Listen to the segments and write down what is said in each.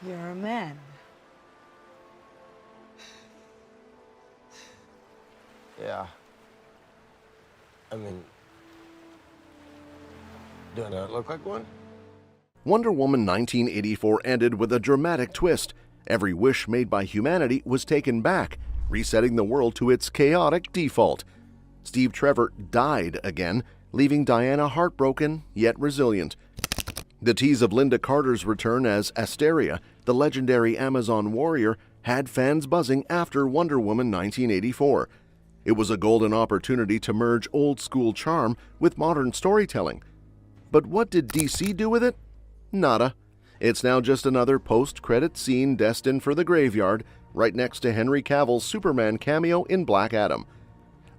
You're a man. Yeah. I mean, do I not look like one? Wonder Woman 1984 ended with a dramatic twist. Every wish made by humanity was taken back, resetting the world to its chaotic default. Steve Trevor died again, leaving Diana heartbroken yet resilient. The tease of Linda Carter's return as Asteria, the legendary Amazon warrior, had fans buzzing after Wonder Woman 1984. It was a golden opportunity to merge old-school charm with modern storytelling. But what did DC do with it? Nada. It's now just another post-credit scene destined for the graveyard, right next to Henry Cavill's Superman cameo in Black Adam.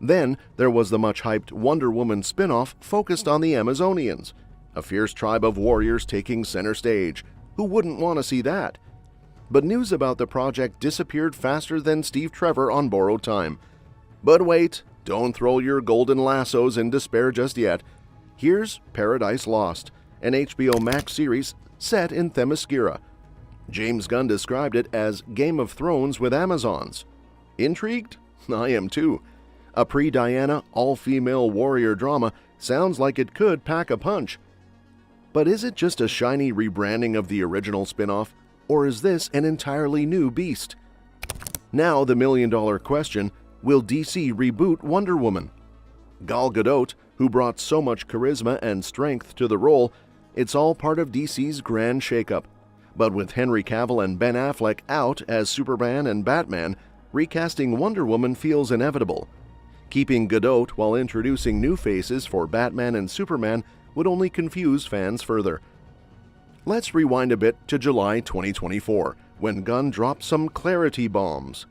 Then there was the much-hyped Wonder Woman spin-off focused on the Amazonians, a fierce tribe of warriors taking center stage. Who wouldn't want to see that? But news about the project disappeared faster than Steve Trevor on borrowed time. But wait, don't throw your golden lassos in despair just yet. Here's Paradise Lost, an HBO Max series set in Themyscira. James Gunn described it as Game of Thrones with Amazons. Intrigued? I am too. A pre-Diana, all-female warrior drama sounds like it could pack a punch. But is it just a shiny rebranding of the original spin-off, or is this an entirely new beast? Now the million-dollar question: will DC reboot Wonder Woman? Gal Gadot, who brought so much charisma and strength to the role, it's all part of DC's grand shakeup. But with Henry Cavill and Ben Affleck out as Superman and Batman, recasting Wonder Woman feels inevitable. Keeping Gadot while introducing new faces for Batman and Superman would only confuse fans further. Let's rewind a bit to July 2024, when Gunn dropped some clarity bombs.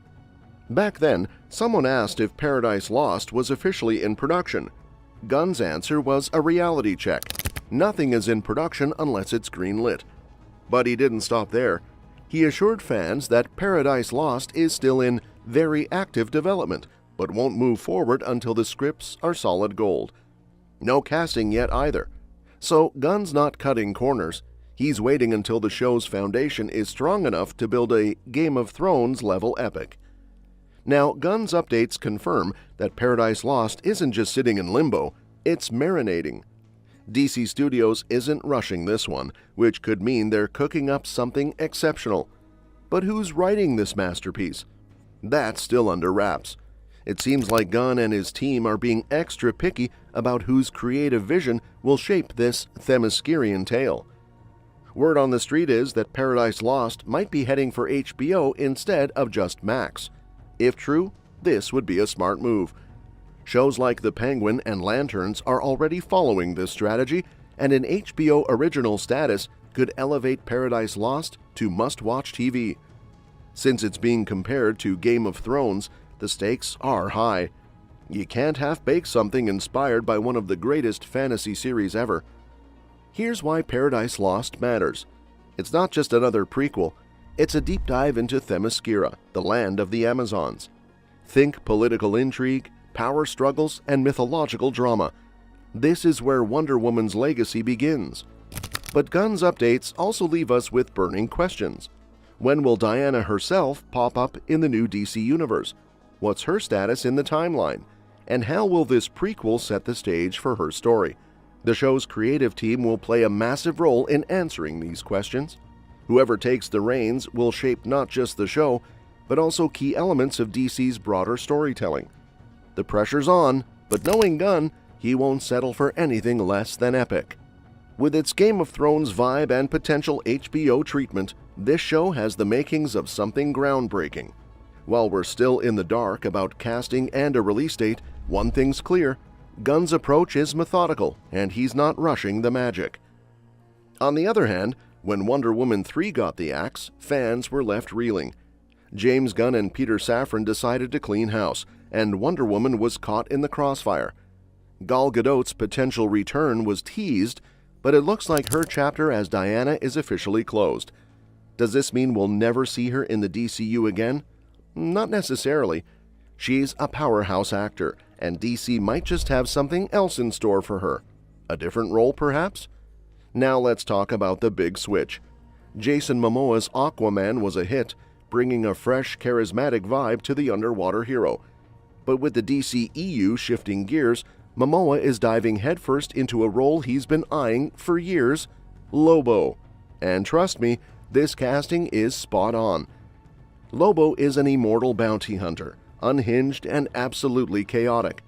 Back then, someone asked if Paradise Lost was officially in production. Gunn's answer was a reality check. Nothing is in production unless it's greenlit. But he didn't stop there. He assured fans that Paradise Lost is still in very active development, but won't move forward until the scripts are solid gold. No casting yet either. So Gunn's not cutting corners. He's waiting until the show's foundation is strong enough to build a Game of Thrones level epic. Now, Gunn's updates confirm that Paradise Lost isn't just sitting in limbo, it's marinating. DC Studios isn't rushing this one, which could mean they're cooking up something exceptional. But who's writing this masterpiece? That's still under wraps. It seems like Gunn and his team are being extra picky about whose creative vision will shape this Themyscirian tale. Word on the street is that Paradise Lost might be heading for HBO instead of just Max. If true, this would be a smart move. Shows like The Penguin and Lanterns are already following this strategy, and an HBO original status could elevate Paradise Lost to must-watch TV. Since it's being compared to Game of Thrones, the stakes are high. You can't half-bake something inspired by one of the greatest fantasy series ever. Here's why Paradise Lost matters. It's not just another prequel. It's a deep dive into Themyscira, the land of the Amazons. Think political intrigue, power struggles, and mythological drama. This is where Wonder Woman's legacy begins. But Gunn's updates also leave us with burning questions. When will Diana herself pop up in the new DC universe? What's her status in the timeline? And how will this prequel set the stage for her story? The show's creative team will play a massive role in answering these questions. Whoever takes the reins will shape not just the show, but also key elements of DC's broader storytelling. The pressure's on, but knowing Gunn, he won't settle for anything less than epic. With its Game of Thrones vibe and potential HBO treatment, this show has the makings of something groundbreaking. While we're still in the dark about casting and a release date, one thing's clear: Gunn's approach is methodical, and he's not rushing the magic. On the other hand, when Wonder Woman 3 got the axe, fans were left reeling. James Gunn and Peter Safran decided to clean house, and Wonder Woman was caught in the crossfire. Gal Gadot's potential return was teased, but it looks like her chapter as Diana is officially closed. Does this mean we'll never see her in the DCU again? Not necessarily. She's a powerhouse actor, and DC might just have something else in store for her. A different role, perhaps? Now let's talk about the big switch. Jason Momoa's Aquaman was a hit, bringing a fresh, charismatic vibe to the underwater hero. But with the DCEU shifting gears, Momoa is diving headfirst into a role he's been eyeing for years, Lobo. And trust me, this casting is spot on. Lobo is an immortal bounty hunter, unhinged and absolutely chaotic.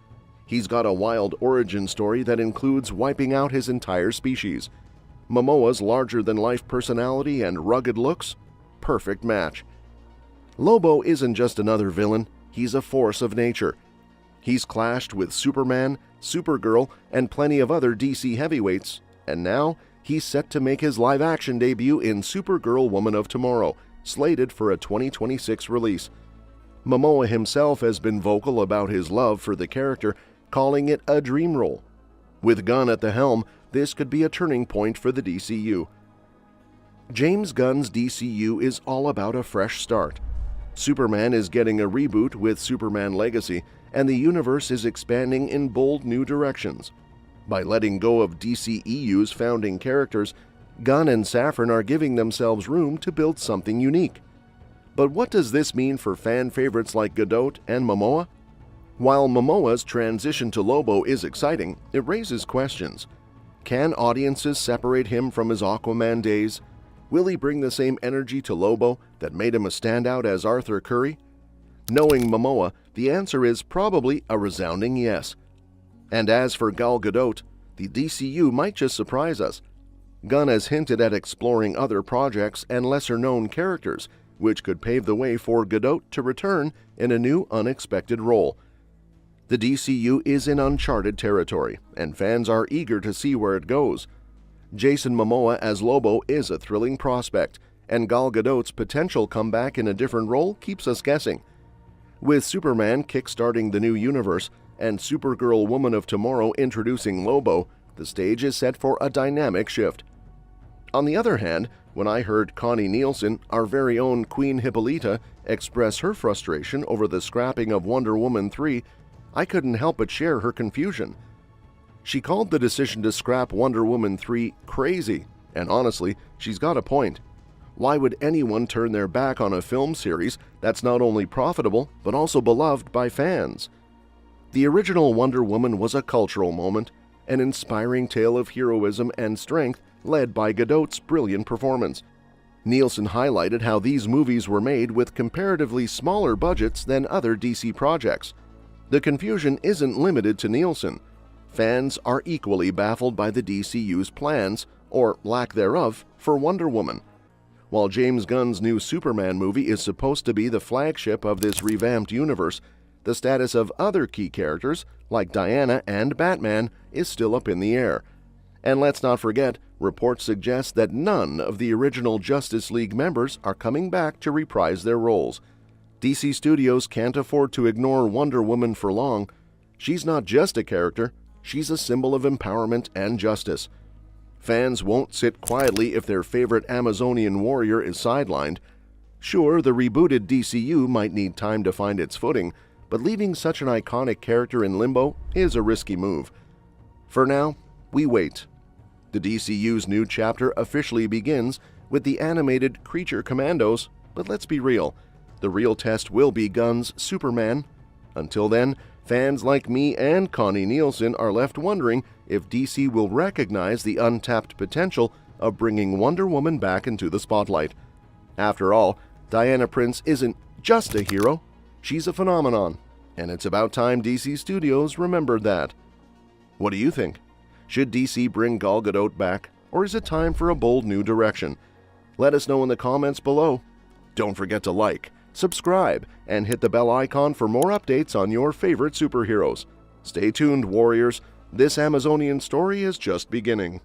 He's got a wild origin story that includes wiping out his entire species. Momoa's larger-than-life personality and rugged looks? Perfect match. Lobo isn't just another villain, he's a force of nature. He's clashed with Superman, Supergirl, and plenty of other DC heavyweights, and now he's set to make his live-action debut in Supergirl Woman of Tomorrow, slated for a 2026 release. Momoa himself has been vocal about his love for the character, calling it a dream role. With Gunn at the helm, this could be a turning point for the DCU. James Gunn's DCU is all about a fresh start. Superman is getting a reboot with Superman Legacy, and the universe is expanding in bold new directions. By letting go of DCEU's founding characters, Gunn and Safran are giving themselves room to build something unique. But what does this mean for fan favorites like Gadot and Momoa? While Momoa's transition to Lobo is exciting, it raises questions. Can audiences separate him from his Aquaman days? Will he bring the same energy to Lobo that made him a standout as Arthur Curry? Knowing Momoa, the answer is probably a resounding yes. And as for Gal Gadot, the DCU might just surprise us. Gunn has hinted at exploring other projects and lesser-known characters, which could pave the way for Gadot to return in a new, unexpected role. The DCU is in uncharted territory, and fans are eager to see where it goes. Jason Momoa as Lobo is a thrilling prospect, and Gal Gadot's potential comeback in a different role keeps us guessing. With Superman kickstarting the new universe and Supergirl Woman of Tomorrow introducing Lobo, the stage is set for a dynamic shift. On the other hand, when I heard Connie Nielsen, our very own Queen Hippolyta, express her frustration over the scrapping of Wonder Woman 3, I couldn't help but share her confusion. She called the decision to scrap Wonder Woman 3 crazy, and honestly, she's got a point. Why would anyone turn their back on a film series that's not only profitable, but also beloved by fans? The original Wonder Woman was a cultural moment, an inspiring tale of heroism and strength led by Gadot's brilliant performance. Nielsen highlighted how these movies were made with comparatively smaller budgets than other DC projects. The confusion isn't limited to Nielsen. Fans are equally baffled by the DCU's plans, or lack thereof, for Wonder Woman. While James Gunn's new Superman movie is supposed to be the flagship of this revamped universe, the status of other key characters, like Diana and Batman, is still up in the air. And let's not forget, reports suggest that none of the original Justice League members are coming back to reprise their roles. DC Studios can't afford to ignore Wonder Woman for long. She's not just a character, she's a symbol of empowerment and justice. Fans won't sit quietly if their favorite Amazonian warrior is sidelined. Sure, the rebooted DCU might need time to find its footing, but leaving such an iconic character in limbo is a risky move. For now, we wait. The DCU's new chapter officially begins with the animated Creature Commandos, but let's be real, the real test will be Gunn's Superman. Until then, fans like me and Connie Nielsen are left wondering if DC will recognize the untapped potential of bringing Wonder Woman back into the spotlight. After all, Diana Prince isn't just a hero, she's a phenomenon, and it's about time DC Studios remembered that. What do you think? Should DC bring Gal Gadot back, or is it time for a bold new direction? Let us know in the comments below. Don't forget to like, subscribe, and hit the bell icon for more updates on your favorite superheroes. Stay tuned, warriors. This Amazonian story is just beginning.